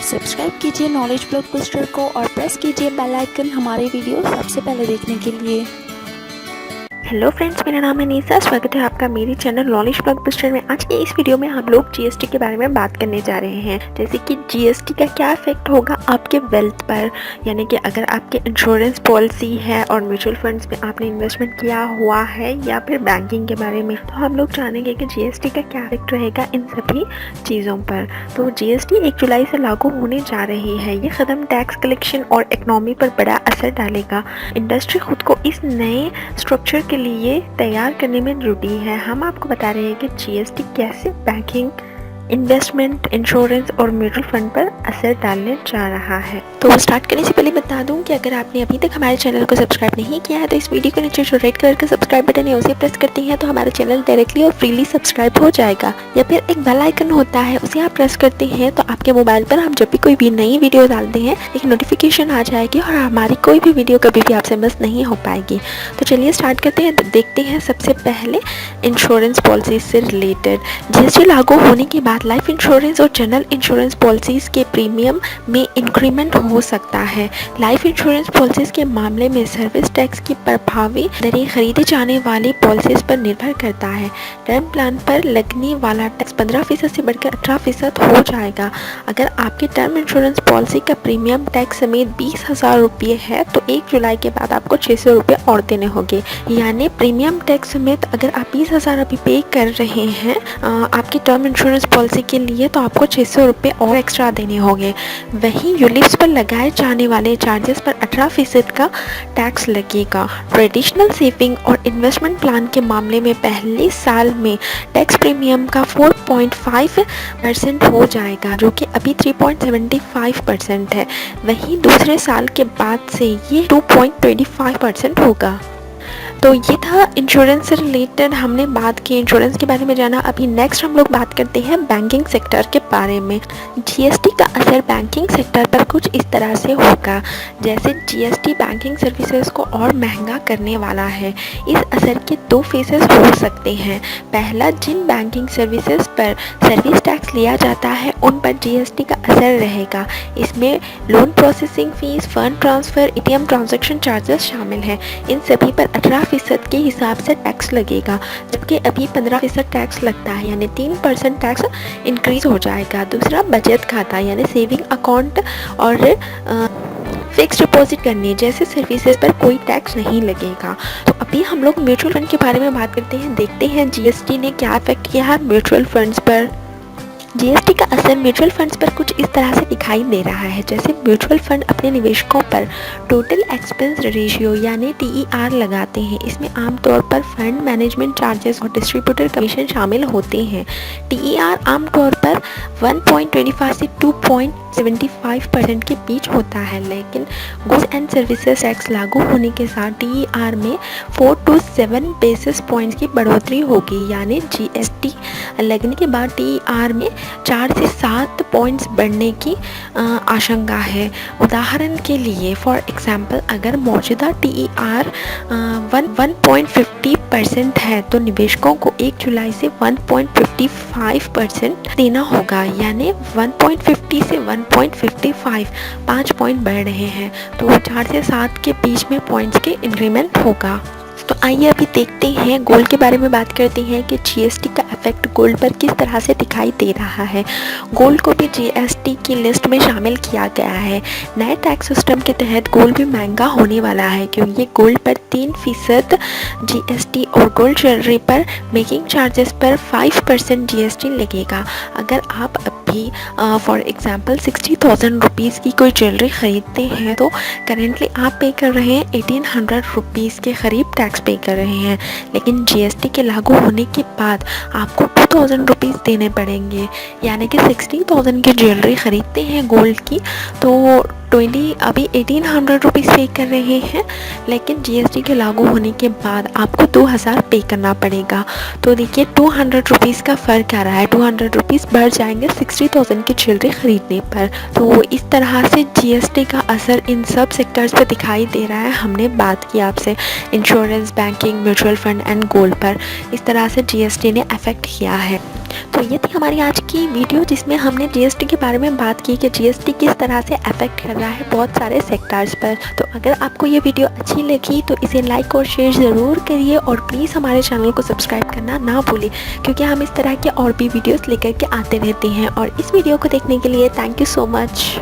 Subscribe कीजिए knowledge blockbuster को और प्रेस कीजिए बेल आइकन हमारे वीडियो सबसे पहले देखने के लिए। हेलो फ्रेंड्स, मेरा नाम है नीसा। स्वागत है आपका मेरी चैनल नॉलेज ब्लॉकबस्टर में। आज के इस वीडियो में हम लोग जीएसटी के बारे में बात करने जा रहे हैं, जैसे कि जीएसटी का क्या इफेक्ट होगा आपके वेल्थ पर, यानी कि अगर आपके इंश्योरेंस पॉलिसी है और म्यूचुअल फंड्स में आपने इन्वेस्टमेंट किया हुआ है या फिर बैंकिंग के बारे में, तो हम लोग जानेंगे कि जीएसटी का क्या इफेक्ट रहेगा इन सभी चीज़ों पर। तो जीएसटी 1 जुलाई से लागू होने जा रही है। ये कदम टैक्स कलेक्शन और इकोनॉमी पर बड़ा असर डालेगा। इंडस्ट्री खुद को इस नए स्ट्रक्चर के लिए तैयार करने में जुटी है। हम आपको बता रहे हैं कि जीएसटी कैसे बैंकिंग, इन्वेस्टमेंट, इंश्योरेंस और म्यूचुअल फंड पर असर डालने जा रहा है। तो स्टार्ट करने से पहले बता दूं कि अगर आपने अभी तक हमारे चैनल को सब्सक्राइब नहीं किया है तो इस वीडियो के नीचे जो रेड कलर का सब्सक्राइब बटन है उसे प्रेस करते हैं तो हमारा चैनल डायरेक्टली और फ्रीली सब्सक्राइब हो जाएगा। या फिर एक बेल आइकन होता है, उसे आप प्रेस करते हैं तो आपके मोबाइल पर हम जब भी कोई भी नई वीडियो डालते हैं एक नोटिफिकेशन आ जाएगी और हमारी कोई भी वीडियो कभी भी आपसे मिस नहीं हो पाएगी। तो चलिए स्टार्ट करते हैं। देखते हैं सबसे पहले इंश्योरेंस पॉलिसी से रिलेटेड। जीएसटी लागू होने के बाद लाइफ इंश्योरेंस और जनरल इंश्योरेंस पॉलिसीज के प्रीमियम में इंक्रीमेंट हो सकता है। लाइफ इंश्योरेंस पॉलिसीज के मामले में सर्विस टैक्स की प्रभावी दरें खरीदे जाने वाली पॉलिसीज पर निर्भर करता है। टर्म प्लान पर लगने वाला टैक्स 15% से बढ़कर 18% हो जाएगा। अगर आपकी टर्म इंश्योरेंस पॉलिसी का प्रीमियम टैक्स समेत 20,000 रुपये है तो 1 जुलाई के बाद आपको 600 रुपये और देने होंगे। यानी प्रीमियम टैक्स समेत अगर आप 20,000 अभी पे कर रहे हैं आपकी टर्म इंश्योरेंस पॉलिसी के लिए, तो आपको 600 रुपये और एक्स्ट्रा देने होंगे। वहीं यूलिप्स पर लगाए जाने वाले चार्जेस पर 18% का टैक्स लगेगा। ट्रेडिशनल सेविंग और इन्वेस्टमेंट प्लान के मामले में पहले साल में टैक्स प्रीमियम का 4.5% हो जाएगा, जो कि अभी 3.75% है। वहीं दूसरे साल के बाद से ये 2.25% होगा। तो ये था इंश्योरेंस से रिलेटेड, हमने बात की, इंश्योरेंस के बारे में जाना। अभी नेक्स्ट हम लोग बात करते हैं बैंकिंग सेक्टर के बारे में। जीएसटी का असर बैंकिंग सेक्टर पर कुछ इस तरह से होगा, जैसे जीएसटी बैंकिंग सर्विसेज को और महंगा करने वाला है। इस असर के 2 फेजेस हो सकते हैं। पहला, जिन बैंकिंग सर्विसेज पर सर्विस टैक्स लिया जाता है उन पर जीएसटी का असर रहेगा। इसमें loan processing fees, fund transfer, ATM transaction charges शामिल हैं। इन सभी पर 18% के हिसाब से टैक्स लगेगा, जबकि अभी 15% टैक्स लगता है, यानी 3% टैक्स इंक्रीज हो जाएगा। दूसरा, बचत खाता यानी सेविंग अकाउंट और फिक्स डिपॉजिट करने जैसे सर्विसेज पर कोई टैक्स नहीं लगेगा। तो अभी हम लोग म्यूचुअल फंड के बारे में बात करते हैं। देखते हैं जीएसटी ने क्या इफेक्ट किया है म्यूचुअल फंड्स पर। जीएसटी का असर म्यूचुअल फंड्स पर कुछ इस तरह से दिखाई दे रहा है, जैसे म्यूचुअल फंड अपने निवेशकों पर टोटल एक्सपेंस रेशियो यानी टीईआर लगाते हैं। इसमें आमतौर पर फंड मैनेजमेंट चार्जेस और डिस्ट्रीब्यूटर कमीशन शामिल होते हैं। टीईआर आमतौर पर 1.25 से 2.75% के बीच होता है, लेकिन गुड्स एंड सर्विसेज टैक्स लागू होने के साथ टीईआर में 4 to 7 बेसिस पॉइंट्स की बढ़ोतरी होगी। यानी जीएसटी लगने के बाद टीईआर में 4 से 7 पॉइंट्स बढ़ने की आशंका है। उदाहरण के लिए फॉर एग्जांपल, अगर मौजूदा टीईआर 1.50% है तो निवेशकों को 1 जुलाई से 1.55% देना होगा। यानी 1.50 से 1.55 5 पॉइंट बढ़ रहे हैं, तो 4 से 7 के बीच में पॉइंट्स के इंक्रीमेंट होगा। तो आइए अभी देखते हैं, गोल्ड के बारे में बात करते हैं कि जीएसटी का इफेक्ट गोल्ड पर किस तरह से दिखाई दे रहा है। गोल्ड को भी जीएसटी की लिस्ट में शामिल किया गया है। नए टैक्स सिस्टम के तहत गोल्ड भी महंगा होने वाला है, क्योंकि गोल्ड पर 3% जीएसटी और गोल्ड ज्वेलरी पर मेकिंग चार्जेस पर 5% जीएसटी लगेगा। अगर आप अभी फॉर एग्जांपल 60,000 रुपीज़ की कोई ज्वेलरी ख़रीदते हैं तो करेंटली आप पे कर रहे हैं 1800 रुपीज़ के करीब टैक्स पे कर रहे हैं, लेकिन जीएसटी के लागू होने के बाद आपको 2000 रुपीज़ देने पड़ेंगे। यानी कि 60,000 की ज्वेलरी ख़रीदते हैं गोल्ड की तो अभी 1800 रुपीज़ पे कर रहे हैं, लेकिन जीएसटी के लागू होने के बाद आपको 2000 पे करना पड़ेगा। तो देखिए 200 रुपीज़ का फ़र्क आ रहा है, 200 रुपीज़ बढ़ जाएंगे 60,000 की ज्वेलरी ख़रीदने पर। तो इस तरह से जीएसटी का असर इन सब सेक्टर्स पर दिखाई दे रहा है। हमने बात की आपसे insurance, banking, mutual fund and gold पर। इस तरह से जीएसटी ने अफेक्ट किया है। तो ये थी हमारी आज की वीडियो जिसमें हमने जीएसटी के बारे में बात की कि जीएसटी किस तरह से अफेक्ट कर रहा है बहुत सारे सेक्टर्स पर। तो अगर आपको ये वीडियो अच्छी लगी तो इसे लाइक और शेयर ज़रूर करिए और प्लीज़ हमारे चैनल को सब्सक्राइब करना ना भूलें, क्योंकि हम इस तरह के और भी वीडियोस लेकर के आते रहते हैं। और इस वीडियो को देखने के लिए थैंक यू सो मच।